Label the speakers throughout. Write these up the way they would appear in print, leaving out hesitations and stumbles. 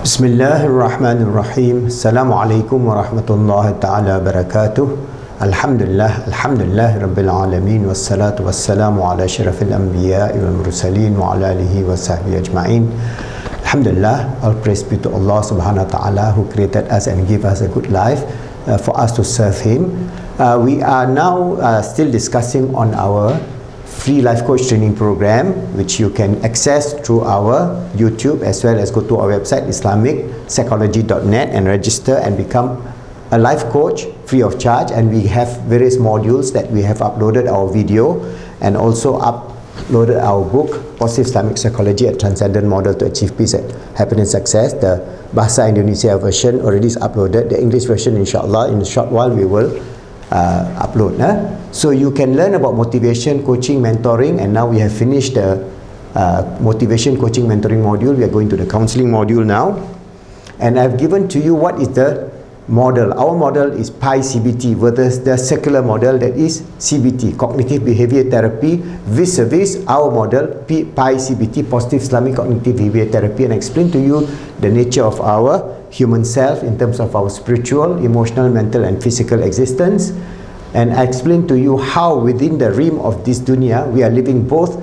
Speaker 1: Bismillahirrahmanirrahim. Assalamualaikum warahmatullahi ta'ala wabarakatuh. Alhamdulillah Rabbil Alamin. Wassalatu wassalamu ala syarafil anbiya wal mursalin wa ala alihi wa sahbihi ajma'in. Alhamdulillah, all praise be to Allah subhanahu wa ta'ala who created us and gave us a good life for us to serve Him. We are now still discussing on our free life coach training program, which you can access through our YouTube as well as go to our website islamic-psychology.net and register and become a life coach free of charge. And we have various modules that we have uploaded our video and also uploaded our book Positive Islamic Psychology, a Transcendent Model to Achieve Peace, Happiness, Success. The Bahasa Indonesia version already is uploaded. The English version, inshallah, in a short while we will upload. So you can learn about motivation, coaching, mentoring, and now we have finished the motivation, coaching, mentoring module. We are going to the counseling module now, and I've given to you what is the model. Our model is Pi-CBT versus the secular model, that is CBT, Cognitive Behavior Therapy, vis-a-vis our model Pi-CBT, Positive Islamic Cognitive Behavior Therapy, and explain to you the nature of our human self in terms of our spiritual, emotional, mental and physical existence. And I explain to you how within the realm of this dunya we are living both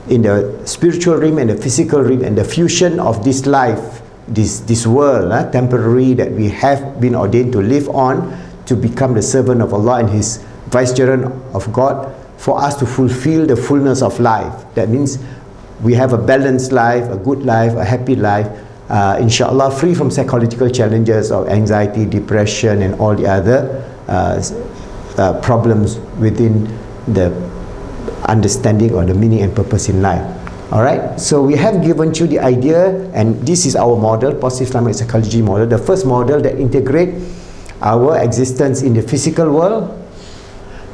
Speaker 1: in the spiritual realm and the physical realm, and the fusion of this life, this world, temporary, that we have been ordained to live on, to become the servant of Allah and His vicegerent of God, for us to fulfill the fullness of life. That means we have a balanced life, a good life, a happy life, inshallah, free from psychological challenges of anxiety, depression and all the other problems within the understanding or the meaning and purpose in life. Alright, so we have given you the idea, and this is our model, Positive Islamic Psychology model, the first model that integrate our existence in the physical world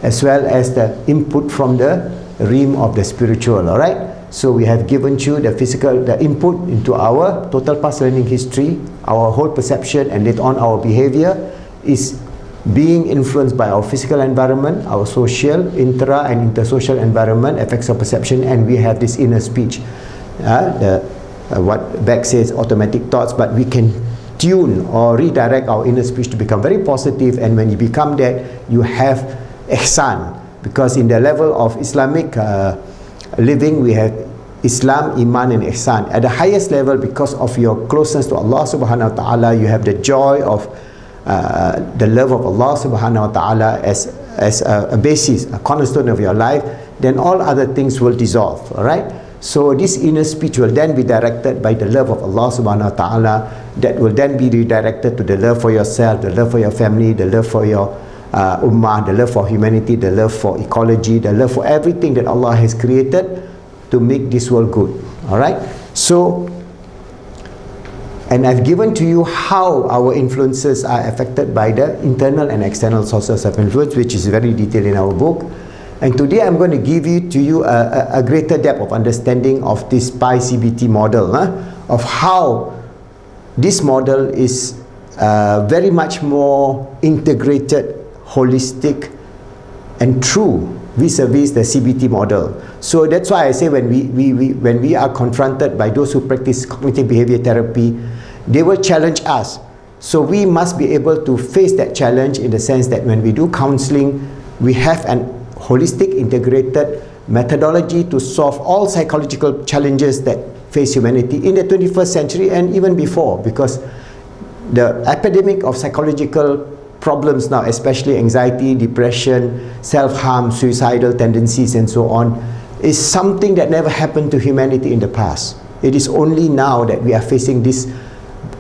Speaker 1: as well as the input from the realm of the spiritual. Alright, so we have given you the physical, the input into our total past learning history, our whole perception, and later on our behavior is being influenced by our physical environment, our social, intra and intersocial environment affects our perception, and we have this inner speech. What Beck says, automatic thoughts, but we can tune or redirect our inner speech to become very positive, and when you become that, you have ihsan, because in the level of Islamic living, we have Islam, Iman and Ihsan. At the highest level, because of your closeness to Allah subhanahu wa ta'ala, you have the joy of the love of Allah subhanahu wa ta'ala as a basis, a cornerstone of your life, then all other things will dissolve. Alright, so this inner speech will then be directed by the love of Allah subhanahu wa ta'ala, that will then be redirected to the love for yourself, the love for your family, the love for your ummah, the love for humanity, the love for ecology, the love for everything that Allah has created to make this world good. Alright, so, and I've given to you how our influences are affected by the internal and external sources of influence, which is very detailed in our book. And today I'm going to give to you a greater depth of understanding of this Pi-CBT model, of how this model is very much more integrated, holistic and true vis-a-vis the CBT model. So that's why I say when we are confronted by those who practice cognitive behavior therapy, they will challenge us. So we must be able to face that challenge, in the sense that when we do counseling, we have an holistic, integrated methodology to solve all psychological challenges that face humanity in the 21st century and even before, because the epidemic of psychological problems now, especially anxiety, depression, self-harm, suicidal tendencies and so on, is something that never happened to humanity in the past. It is only now that we are facing this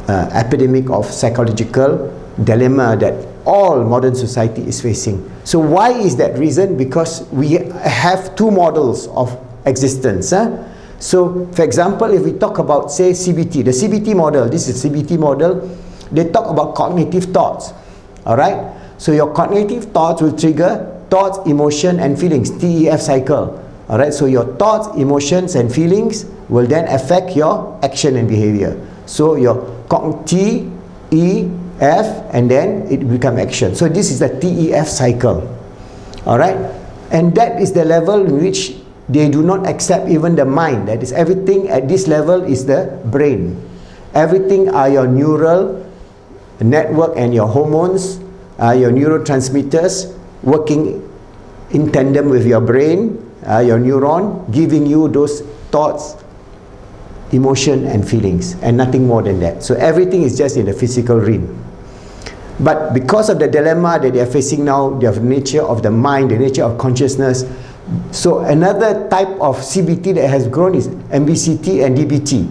Speaker 1: epidemic of psychological dilemma that all modern society is facing. So why is that reason? Because we have two models of existence. So for example, if we talk about, say, CBT, the CBT model, this is CBT model, they talk about cognitive thoughts. Alright, so your cognitive thoughts will trigger thoughts, emotion and feelings, TEF cycle. Alright, so your thoughts, emotions and feelings will then affect your action and behavior. So your T, E, F, and then it become action. So this is the TEF cycle. Alright, and that is the level in which they do not accept even the mind. That is, everything at this level is the brain. Everything are your neural network and your hormones, your neurotransmitters working in tandem with your brain, your neuron, giving you those thoughts, emotion and feelings, and nothing more than that. So everything is just in the physical realm. But because of the dilemma that they are facing now, the nature of the mind, the nature of consciousness, so another type of CBT that has grown is MBCT and DBT.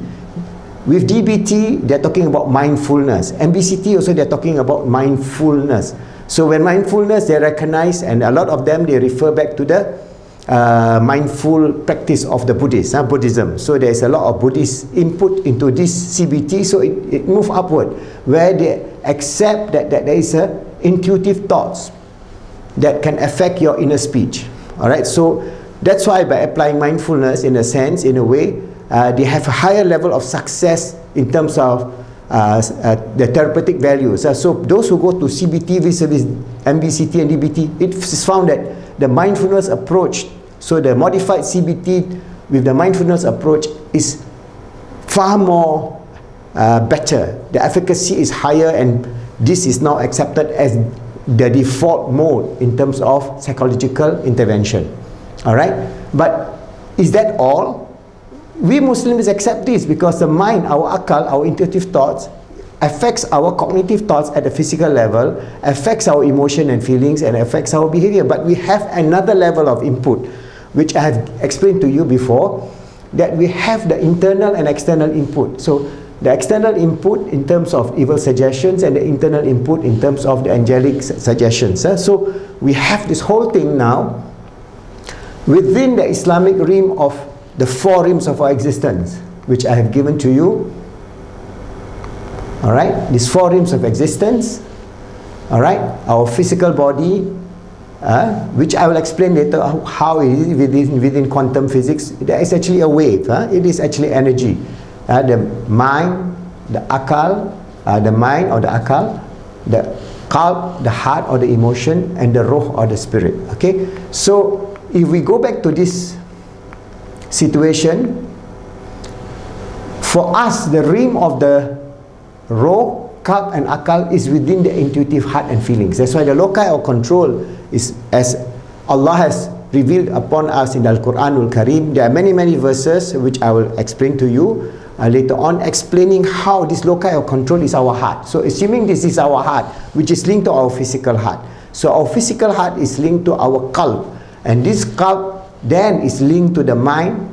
Speaker 1: With DBT, they're talking about mindfulness. MBCT also, they're talking about mindfulness. So when mindfulness, they recognize, and a lot of them, they refer back to the mindful practice of the Buddhists, Buddhism. So there's a lot of Buddhist input into this CBT, so it moves upward, where they accept that there is a intuitive thoughts that can affect your inner speech. Alright, so that's why by applying mindfulness, in a sense, in a way, they have a higher level of success in terms of the therapeutic values. So those who go to CBT vis-a-vis MBCT and DBT, it's found that the mindfulness approach, so the modified CBT with the mindfulness approach is far more better. The efficacy is higher, and this is now accepted as the default mode in terms of psychological intervention. Alright, but is that all? We Muslims accept this because the mind, our akal, our intuitive thoughts, affects our cognitive thoughts at the physical level, affects our emotion and feelings, and affects our behavior. But we have another level of input, which I have explained to you before, that we have the internal and external input. So the external input in terms of evil suggestions, and the internal input in terms of the angelic suggestions. So we have this whole thing now within the Islamic realm of the four realms of our existence, which I have given to you. Alright, these four realms of existence. Alright, our physical body, which I will explain later how it is within quantum physics. There is actually a wave. It is actually energy. The mind, the akal, the mind or the akal, the qalb, the heart or the emotion, and the ruh or the spirit. Okay, so if we go back to this situation, for us, the realm of the ruh, qalb and akal is within the intuitive heart and feelings. That's why the loci of control is, as Allah has revealed upon us in the Al-Quranul Kareem. There are many verses which I will explain to you later on, explaining how this loci of control is our heart. So assuming this is our heart, which is linked to our physical heart. So our physical heart is linked to our qalb, and this qalb then is linked to the mind,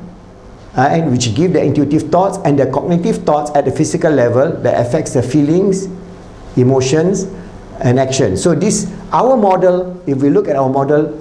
Speaker 1: and which give the intuitive thoughts and the cognitive thoughts at the physical level that affects the feelings, emotions and action. So this, our model, if we look at our model,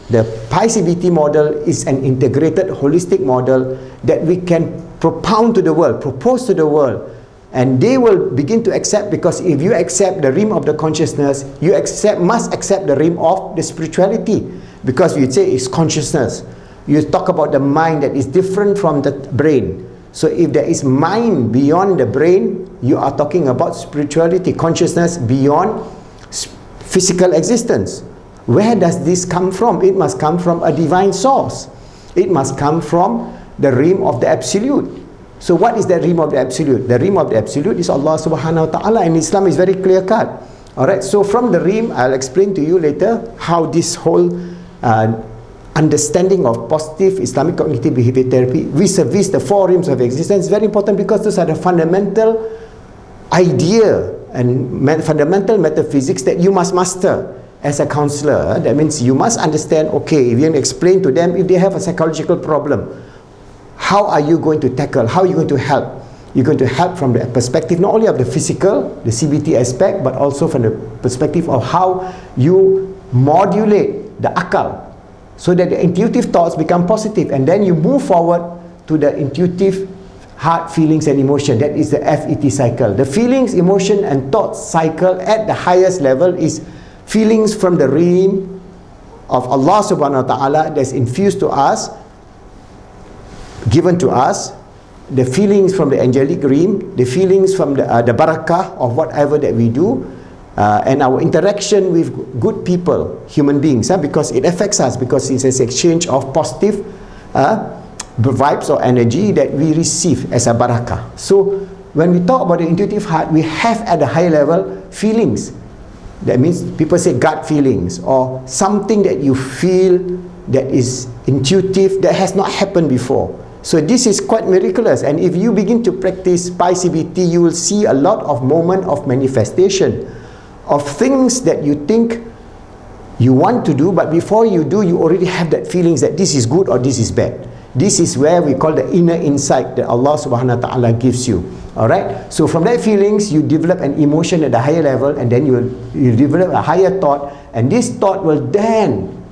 Speaker 1: the Pi-CBT model is an integrated holistic model that we can propound to the world, propose to the world, and they will begin to accept, because if you accept the realm of the consciousness, you must accept the realm of the spirituality, because we say it's consciousness. You talk about the mind that is different from the brain. So if there is mind beyond the brain, you are talking about spirituality, consciousness beyond physical existence. Where does this come from? It must come from a divine source. It must come from the realm of the absolute. So what is the realm of the absolute? The realm of the absolute is Allah subhanahu wa ta'ala, and Islam is very clear cut. Alright, so from the realm, I'll explain to you later how this whole understanding of positive Islamic cognitive behavior therapy vis-a-vis the four realms of existence is very important, because those are the fundamental idea and fundamental metaphysics that you must master as a counselor. That means you must understand, okay, if you can explain to them if they have a psychological problem, how are you going to tackle, how are you going to help? You're going to help from the perspective not only of the physical, the CBT aspect, but also from the perspective of how you modulate the akal, so that the intuitive thoughts become positive, and then you move forward to the intuitive heart, feelings and emotion. That is the FET cycle. The feelings, emotion and thoughts cycle at the highest level is feelings from the realm of Allah subhanahu wa ta'ala that's infused to us, given to us, the feelings from the angelic realm, the feelings from the barakah of whatever that we do, and our interaction with good people, human beings, because it affects us, because it's an exchange of positive vibes or energy that we receive as a barakah. So when we talk about the intuitive heart, we have at a higher level feelings. That means people say gut feelings, or something that you feel that is intuitive, that has not happened before. So this is quite miraculous, and if you begin to practice Pi-CBT, you will see a lot of moment of manifestation of things that you think you want to do, but before you do, you already have that feelings that this is good or this is bad. This is where we call the inner insight that Allah subhanahu wa ta'ala gives you. Alright, so from that feelings, you develop an emotion at a higher level, and then you develop a higher thought, and this thought will then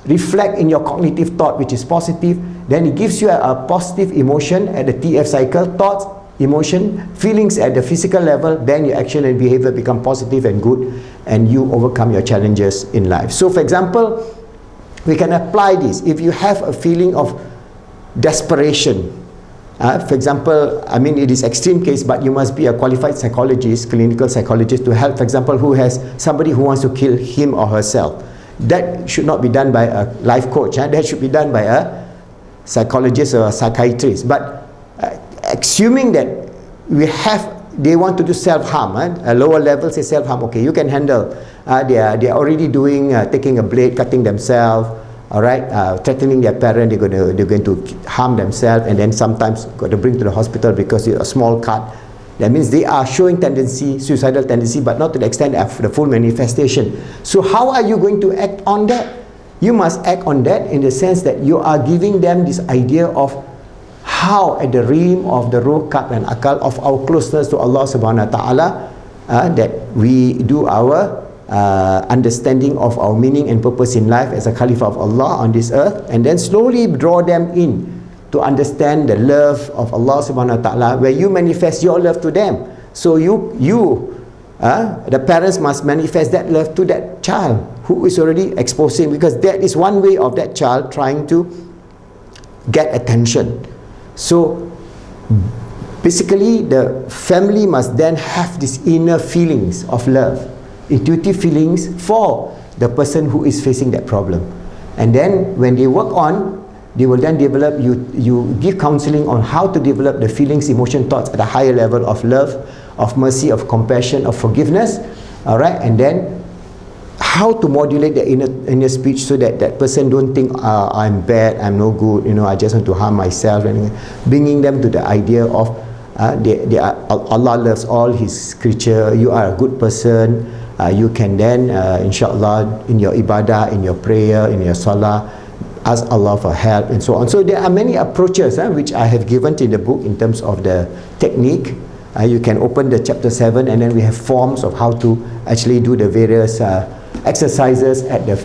Speaker 1: reflect in your cognitive thought, which is positive. Then it gives you a positive emotion at the TF cycle, thoughts, emotion, feelings at the physical level. Then your action and behavior become positive and good, and you overcome your challenges in life. So for example, we can apply this. If you have a feeling of desperation, for example, I mean, it is extreme case, but you must be a qualified psychologist, clinical psychologist, to help, for example, who has somebody who wants to kill him or herself. That should not be done by a life coach. That should be done by a psychologist or a psychiatrist. But assuming that they want to do self-harm, a lower level say self-harm, okay, you can handle. They are already doing, taking a blade, cutting themselves, alright, threatening their parent, they're going to harm themselves, and then sometimes got to bring to the hospital because it's a small cut. That means they are showing tendency, suicidal tendency, but not to the extent of the full manifestation. So how are you going to act on that? You must act on that in the sense that you are giving them this idea of how at the realm of the ruh, qalb and akal of our closeness to Allah subhanahu wa ta'ala, that we do our understanding of our meaning and purpose in life as a Khalifa of Allah on this earth, and then slowly draw them in to understand the love of Allah subhanahu wa ta'ala, where you manifest your love to them. So the parents must manifest that love to that child who is already exposing, because that is one way of that child trying to get attention. So basically the family must then have these inner feelings of love, intuitive feelings for the person who is facing that problem. And then when they work on, they will then develop, you give counseling on how to develop the feelings, emotion, thoughts at a higher level of love, of mercy, of compassion, of forgiveness, alright, and then how to modulate the inner speech so that that person don't think, I'm bad, I'm no good, I just want to harm myself, and bringing them to the idea of Allah loves all His creature, you are a good person, you can then, inshallah, in your ibadah, in your prayer, in your salah, ask Allah for help and so on. So there are many approaches which I have given in the book in terms of the technique. You can open the chapter 7, and then we have forms of how to actually do the various exercises at the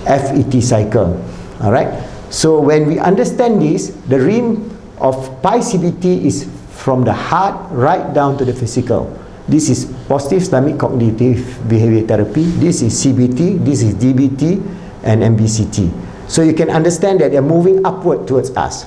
Speaker 1: FET cycle. Alright, so when we understand this, the realm of Pi-CBT is from the heart right down to the physical. This is positive Islamic cognitive behavior therapy, this is CBT, this is DBT and MBCT. So you can understand that they're moving upward towards us.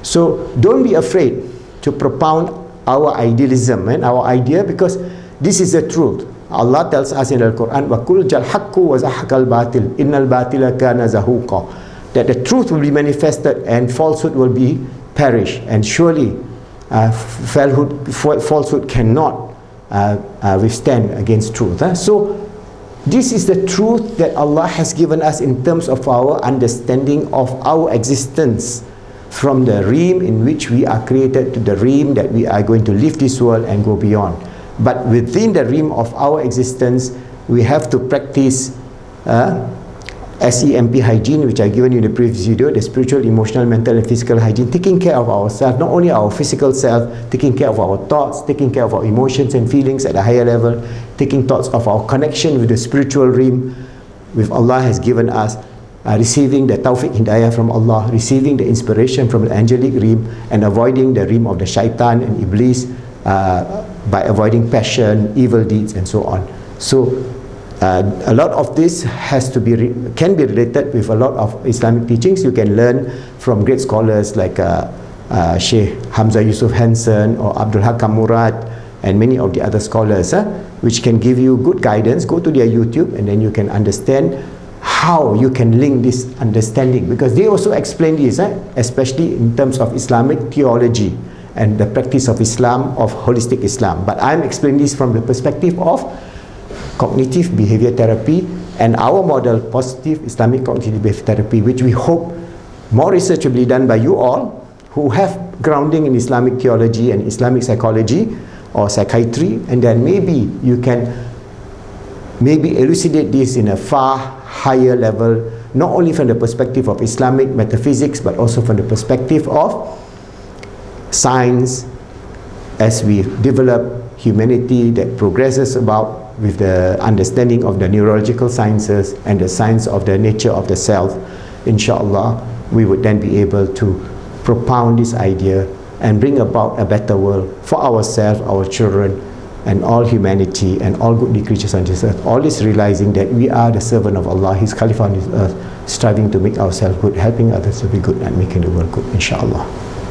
Speaker 1: So don't be afraid to propound our idealism and our idea, because this is the truth. Allah tells us in the Quran, وَقُلْ جَلْ حَقُّ وَزَحَقَ الْبَاطِلِ إِنَّ الْبَاطِلَ كَانَ زَهُوقًا, that the truth will be manifested and falsehood will be perished, and surely falsehood cannot withstand against truth. So this is the truth that Allah has given us in terms of our understanding of our existence, from the realm in which we are created to the realm that we are going to leave this world and go beyond. But within the realm of our existence, we have to practice SEMP hygiene, which I've given you in the previous video, the spiritual, emotional, mental and physical hygiene, taking care of ourselves, not only our physical self, taking care of our thoughts, taking care of our emotions and feelings at a higher level, taking thoughts of our connection with the spiritual realm, with Allah has given us, receiving the tawfiq hidayah from Allah, receiving the inspiration from the angelic realm, and avoiding the realm of the shaitan and iblis by avoiding passion, evil deeds and so on. So a lot of this can be related with a lot of Islamic teachings. You can learn from great scholars like Sheikh Hamza Yusuf Hansen or Abdul Hakam Murad and many of the other scholars, which can give you good guidance. Go to their YouTube and then you can understand how you can link this understanding, because they also explain this, especially in terms of Islamic theology and the practice of Islam, of holistic Islam. But I'm explaining this from the perspective of cognitive behavior therapy and our model, positive Islamic cognitive behavior therapy, which we hope more research will be done by you all who have grounding in Islamic theology and Islamic psychology or psychiatry, and then maybe you can elucidate this in a far higher level, not only from the perspective of Islamic metaphysics, but also from the perspective of science, as we develop humanity that progresses about with the understanding of the neurological sciences and the science of the nature of the self. Inshallah, we would then be able to propound this idea and bring about a better world for ourselves, our children, and all humanity and all good creatures on this earth. All this realizing that we are the servant of Allah, His Caliph on this earth, striving to make ourselves good, helping others to be good, and making the world good, inshallah.